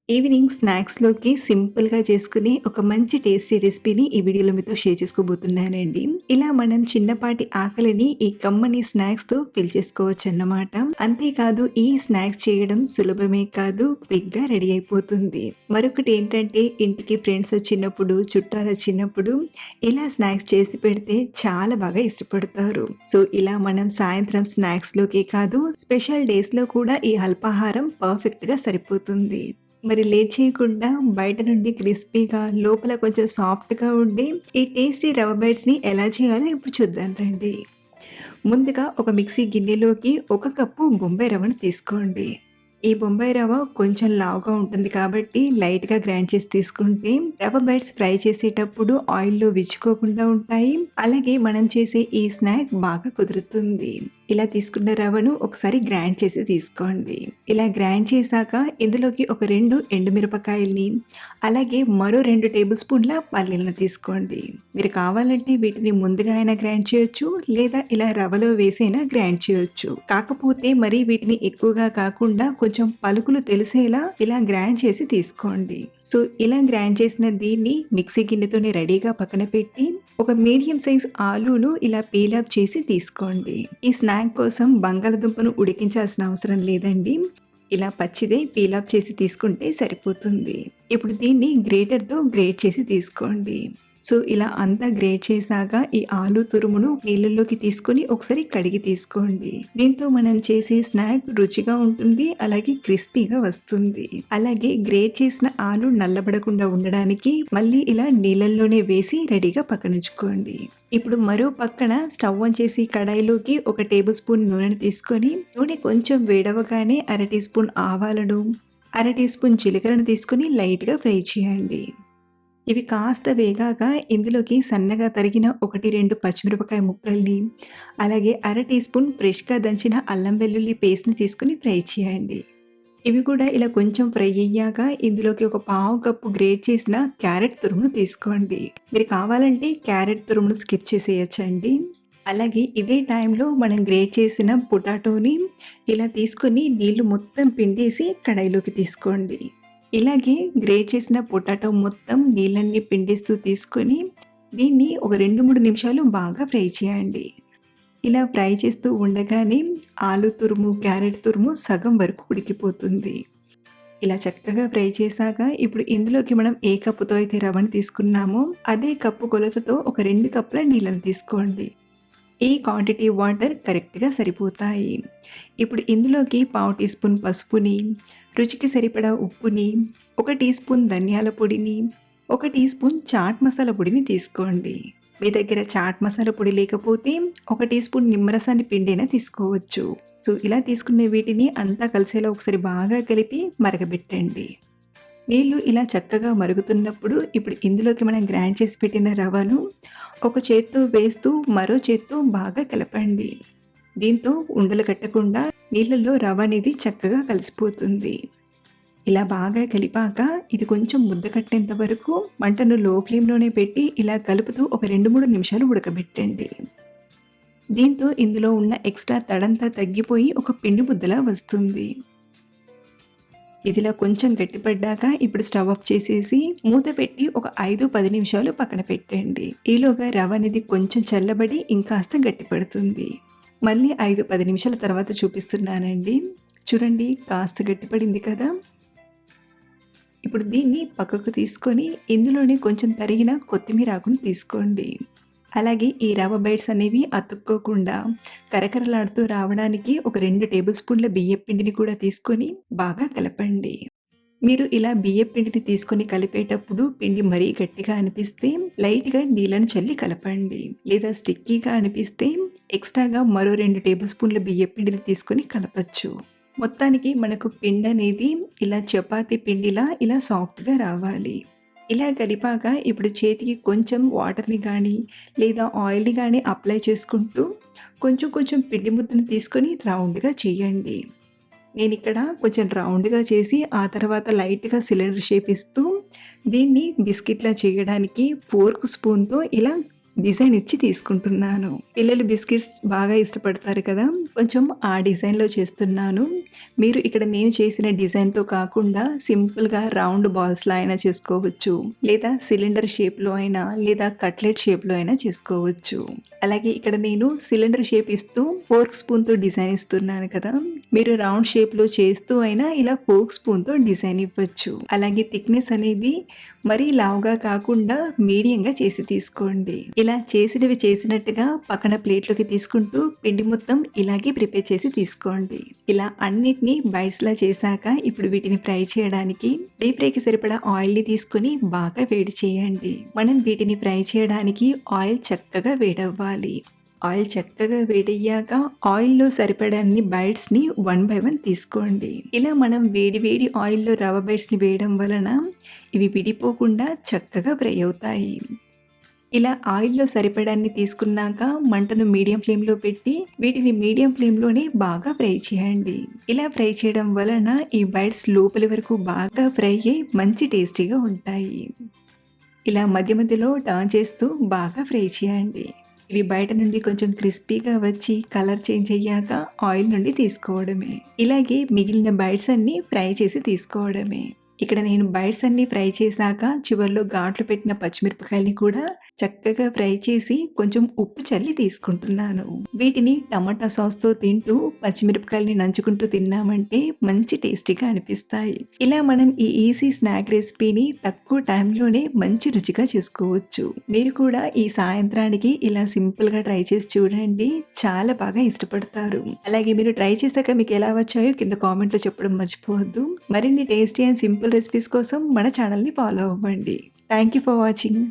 Evening స్నాక్స్‌లోకి సింపుల్‌గా చేసుకునే ఒక మంచి టేస్టీ రెసిపీని ఈ వీడియోలో మీతో షేర్ చేసుకోబోతున్నానండి. ఇలా మనం చిన్నపాటి ఆకలిని ఈ కమ్మని స్నాక్స్‌తో ఫిల్ చేసుకోవచ్చన్నమాట. అంతేకాదు ఈ స్నాక్స్ చేయడం సులభమే కాదు, క్విక్‌గా రెడీ అయిపోతుంది. మరొకటి ఏంటంటే ఇంటికి ఫ్రెండ్స్ వచ్చినప్పుడు, చుట్టాలొచ్చినప్పుడు ఇలా స్నాక్స్ చేసి పెడితే చాలా బాగా ఇష్టపడతారు. సో, ఇలా మనం సాయంత్రం స్నాక్స్‌లోకే కాదు స్పెషల్ డేస్‌లో కూడా ఈ అల్పాహారం పర్ఫెక్ట్‌గా సరిపోతుంది. మరి లేట్ చేయకుండా బయట నుండి క్రిస్పీగా, లోపల కొంచెం సాఫ్ట్‌గా ఉండి, ఈ టేస్టీ రవ బైట్స్‌ని ఎలా చేయాలో ఇప్పుడు చూద్దాం రండి. ముందుగా ఒక మిక్సీ గిన్నెలోకి 1 కప్పు బొంబాయి రవ్వను తీసుకోండి. ఈ బొంబాయి రవ్వ కొంచెం లావుగా ఉంటుంది కాబట్టి లైట్‌గా గ్రైండ్ చేసి తీసుకుంటే రవ్వ బైట్స్ ఫ్రై చేసేటప్పుడు ఆయిల్‌లో విచ్చుకోకుండా ఉంటాయి. అలాగే మనం చేసే ఈ స్నాక్ బాగా కుదురుతుంది. ఇలా తీసుకున్న రవ్వను ఒకసారి గ్రైండ్ చేసి తీసుకోండి. ఇలా గ్రైండ్ చేశాక ఇందులోకి ఒక 2 ఎండుమిరపకాయల్ని, అలాగే మరో 2 టేబుల్ స్పూన్ల పల్లీలను తీసుకోండి. మీరు కావాలంటే వీటిని ముందుగా అయినా గ్రైండ్ చేయొచ్చు, లేదా ఇలా రవ్వలో వేసైనా గ్రైండ్ చేయొచ్చు. కాకపోతే మరి వీటిని ఎక్కువగా కాకుండా కొంచెం పలుకులు తెలిసేలా ఇలా గ్రైండ్ చేసి తీసుకోండి. సో, ఇలా గ్రైండ్ చేసిన దీన్ని మిక్సీ గిన్నెతోనే రెడీగా పక్కన పెట్టి ఒక మీడియం సైజ్ ఆలూను ఇలా పీల్ ఆఫ్ చేసి తీసుకోండి. ఈ స్నాక్ కోసం బంగాళదుంపను ఉడికించాల్సిన అవసరం లేదండి. ఇలా పచ్చిదే పీల్ ఆఫ్ చేసి తీసుకుంటే సరిపోతుంది. ఇప్పుడు దీన్ని గ్రేటర్‌తో గ్రేట్ చేసి తీసుకోండి. సో, ఇలా అంతా గ్రేట్ చేశాక ఈ ఆలు తురుమును నీళ్ళలోకి తీసుకొని ఒకసారి కడిగి తీసుకోండి. దీంతో మనం చేసే స్నాక్ రుచిగా ఉంటుంది, అలాగే క్రిస్పీగా వస్తుంది. అలాగే గ్రేట్ చేసిన ఆలు నల్లబడకుండా ఉండడానికి మళ్ళీ ఇలా నీళ్ళల్లోనే వేసి రెడీగా పక్కనుంచుకోండి. ఇప్పుడు మరో పక్కన స్టవ్ ఆన్ చేసి కడాయిలోకి 1 టేబుల్ స్పూన్ నూనెను తీసుకొని, నూనె కొంచెం వేడవగానే 1/2 టీ స్పూన్ ఆవాలను, 1/2 టీ స్పూన్ జీలకర్రను తీసుకొని లైట్‌గా ఫ్రై చేయండి. ఇవి కాస్త వేగాక ఇందులోకి సన్నగా తరిగిన 1, 2 పచ్చిమిరపకాయ ముక్కల్ని, అలాగే 1/2 టీ స్పూన్ ఫ్రెష్‌గా దంచిన అల్లం వెల్లుల్లి పేస్ట్‌ని తీసుకొని ఫ్రై చేయండి. ఇవి కూడా ఇలా కొంచెం ఫ్రై అయ్యాక ఇందులోకి ఒక పావు కప్పు గ్రేట్ చేసిన క్యారెట్ తురుమును తీసుకోండి. మీరు కావాలంటే క్యారెట్ తురుమును స్కిప్ చేసేయచ్చండి. అలాగే ఇదే టైంలో మనం గ్రేట్ చేసిన పొటాటోని ఇలా తీసుకొని నీళ్లు మొత్తం పిండేసి కడాయిలోకి తీసుకోండి. ఇలాగే గ్రేట్ చేసిన పొటాటో మొత్తం నీళ్ళన్నీ పిండేస్తూ తీసుకొని దీన్ని ఒక 2-3 నిమిషాలు బాగా ఫ్రై చేయండి. ఇలా ఫ్రై చేస్తూ ఉండగానే ఆలు తురుము, క్యారెట్ తురుము సగం వరకు ఉడికిపోతుంది. ఇలా చక్కగా ఫ్రై చేశాక ఇప్పుడు ఇందులోకి మనం ఏ కప్పుతో అయితే రవ్వను తీసుకున్నామో అదే కప్పు కొలతతో ఒక 2 కప్పుల నీళ్ళను తీసుకోండి. ఈ క్వాంటిటీ వాటర్ కరెక్ట్‌గా సరిపోతాయి. ఇప్పుడు ఇందులోకి పావు టీ స్పూన్ పసుపుని, రుచికి సరిపడా ఉప్పుని, 1 టీ స్పూన్ ధనియాల పొడిని, 1 టీ స్పూన్ చాట్ మసాలా పొడిని తీసుకోండి. మీ దగ్గర చాట్ మసాలా పొడి లేకపోతే 1 టీ స్పూన్ నిమ్మరసాన్ని పిండైనా తీసుకోవచ్చు. సో, ఇలా తీసుకునే వీటిని అంతా కలిసేలా ఒకసారి బాగా కలిపి మరగబెట్టండి. నీళ్ళు ఇలా చక్కగా మరుగుతున్నప్పుడు ఇప్పుడు ఇందులోకి మనం గ్రైండ్ చేసి పెట్టిన రవ్వను ఒక చేత్తో వేస్తూ మరో చేత్తో బాగా కలపండి. దీంతో ఉండలు కట్టకుండా నీళ్ళల్లో రవ్వ అనేది చక్కగా కలిసిపోతుంది. ఇలా బాగా కలిపాక ఇది కొంచెం ముద్ద కట్టేంత వరకు మంటను లో ఫ్లేమ్‌లోనే పెట్టి ఇలా కలుపుతూ ఒక 2-3 నిమిషాలు ఉడకబెట్టండి. దీంతో ఇందులో ఉన్న ఎక్స్ట్రా తడంతా తగ్గిపోయి ఒక పిండి ముద్దలా వస్తుంది. ఇదిలా కొంచెం గట్టిపడ్డాక ఇప్పుడు స్టవ్ ఆఫ్ చేసేసి మూత పెట్టి ఒక 5-10 నిమిషాలు పక్కన పెట్టండి. ఈలోగా రవ్వ అనేది కొంచెం చల్లబడి ఇంకాస్త గట్టిపడుతుంది. మళ్ళీ 5-10 నిమిషాల తర్వాత చూపిస్తున్నానండి. చూడండి, కాస్త గట్టిపడింది కదా. ఇప్పుడు దీన్ని పక్కకు తీసుకొని ఇందులోనే కొంచెం తరిగిన కొత్తిమీర ఆకును తీసుకోండి. అలాగే ఈ రవ్వ బైట్స్ అనేవి అతుక్కోకుండా కరకరలాడుతూ రావడానికి ఒక 2 టేబుల్ స్పూన్ల బియ్యపు పిండిని కూడా తీసుకొని బాగా కలపండి. మీరు ఇలా బియ్యపు పిండిని తీసుకొని కలిపేటప్పుడు పిండి మరీ గట్టిగా అనిపిస్తే లైట్‌గా నీళ్ళను చల్లి కలపండి. లేదా స్టిక్కీగా అనిపిస్తే ఎక్స్ట్రాగా మరో 2 టేబుల్ స్పూన్ల బియ్యపు పిండిని తీసుకొని కలపొచ్చు. మొత్తానికి మనకు పిండి అనేది ఇలా చపాతీ పిండిలా ఇలా సాఫ్ట్‌గా రావాలి. ఇలా కలిపాక ఇప్పుడు చేతికి కొంచెం వాటర్‌ని గానీ, లేదా ఆయిల్‌ని గానీ అప్లై చేసుకుంటూ కొంచెం కొంచెం పిండి ముద్దను తీసుకొని రౌండ్‌గా చేయండి. నేనిక్కడ కొంచెం రౌండ్‌గా చేసి ఆ తర్వాత లైట్‌గా సిలిండర్ షేప్ ఇస్తూ దీన్ని బిస్కెట్‌లా చేయడానికి ఫోర్క్ స్పూన్‌తో ఇలా డిజైన్ ఇచ్చి తీసుకుంటున్నాను. పిల్లలు బిస్కెట్స్ బాగా ఇష్టపడతారు కదా! కొంచెం ఆ డిజైన్‌లో చేస్తున్నాను. మీరు ఇక్కడ నేను చేసిన డిజైన్‌తో కాకుండా సింపుల్‌గా రౌండ్ బాల్స్‌లా అయినా చేసుకోవచ్చు. లేదా సిలిండర్ షేప్‌లో అయినా లేదా కట్లెట్ షేప్‌లో అయినా చేసుకోవచ్చు. అలాగే ఇక్కడ నేను సిలిండర్ షేప్ ఇస్తూ ఫోర్క్ స్పూన్‌తో డిజైన్ ఇస్తున్నాను కదా! మీరు రౌండ్ షేప్‌లో చేస్తూ అయినా ఇలా ఫోర్క్ స్పూన్‌తో డిజైన్ ఇవ్వచ్చు. అలాగే థిక్‌నెస్ అనేది మరీ లావుగా కాకుండా మీడియంగా చేసి తీసుకోండి. ఇలా చేసినవి చేసినట్టుగా పక్కన ప్లేట్‌లోకి తీసుకుంటూ పిండి మొత్తం ఇలాగే ప్రిపేర్ చేసి తీసుకోండి. ఇలా అన్నిటిని బైట్స్‌లా చేశాక ఇప్పుడు వీటిని ఫ్రై చేయడానికి డీప్ ఫ్రైకి సరిపడా ఆయిల్‌ని తీసుకొని బాగా వేడి చేయండి. మనం వీటిని ఫ్రై చేయడానికి ఆయిల్ చక్కగా వేడవ్వాలి. ఆయిల్ చక్కగా వేడయ్యాక ఆయిల్‌లో సరిపడన్ని బైట్స్‌ని వన్ బై వన్ తీసుకోండి. ఇలా మనం వేడి వేడి ఆయిల్‌లో రవ్వ బైట్స్‌ని వేయడం వలన ఇవి విడిపోకుండా చక్కగా ఫ్రై అవుతాయి. ఇలా ఆయిల్‌లో సరిపడన్ని తీసుకున్నాక మంటను మీడియం ఫ్లేమ్‌లో పెట్టి వీటిని మీడియం ఫ్లేమ్‌లోనే బాగా ఫ్రై చేయండి. ఇలా ఫ్రై చేయడం వలన ఈ బైట్స్ లోపలి వరకు బాగా ఫ్రై అయ్యి మంచి టేస్టీగా ఉంటాయి. ఇలా మధ్య మధ్యలో టర్న్ చేస్తూ బాగా ఫ్రై చేయండి. ఇవి బయట నుండి కొంచెం క్రిస్పీగా వచ్చి కలర్ చేంజ్ అయ్యాక ఆయిల్ నుండి తీసుకోవడమే. ఇలాగే మిగిలిన బైట్స్ అన్నీ ఫ్రై చేసి తీసుకోవడమే. ఇక్కడ నేను బైట్స్ అన్నీ ఫ్రై చేశాక చివర్లో ఘాట్లు పెట్టిన పచ్చిమిరపకాయల్ని కూడా చక్కగా ఫ్రై చేసి కొంచెం ఉప్పు చల్లి తీసుకుంటున్నాను. వీటిని టమాటా సాస్‌తో తింటూ పచ్చిమిరపకాయల్ని నంచుకుంటూ తిన్నామంటే మంచి టేస్టీగా అనిపిస్తాయి. ఇలా మనం ఈ ఈజీ స్నాక్ రెసిపీని తక్కువ టైంలోనే మంచి రుచిగా చేసుకోవచ్చు. మీరు కూడా ఈ సాయంత్రానికి ఇలా సింపుల్‌గా ట్రై చేసి చూడండి. చాలా బాగా ఇష్టపడతారు. అలాగే మీరు ట్రై చేశాక మీకు ఎలా వచ్చాయో కింద కామెంట్‌లో చెప్పడం మర్చిపోవద్దు. మరిన్ని టేస్టీ అండ్ సింపుల్ రెసిపీస్ కోసం మన ఛానల్‌ని ఫాలో అవ్వండి. Thank you for watching.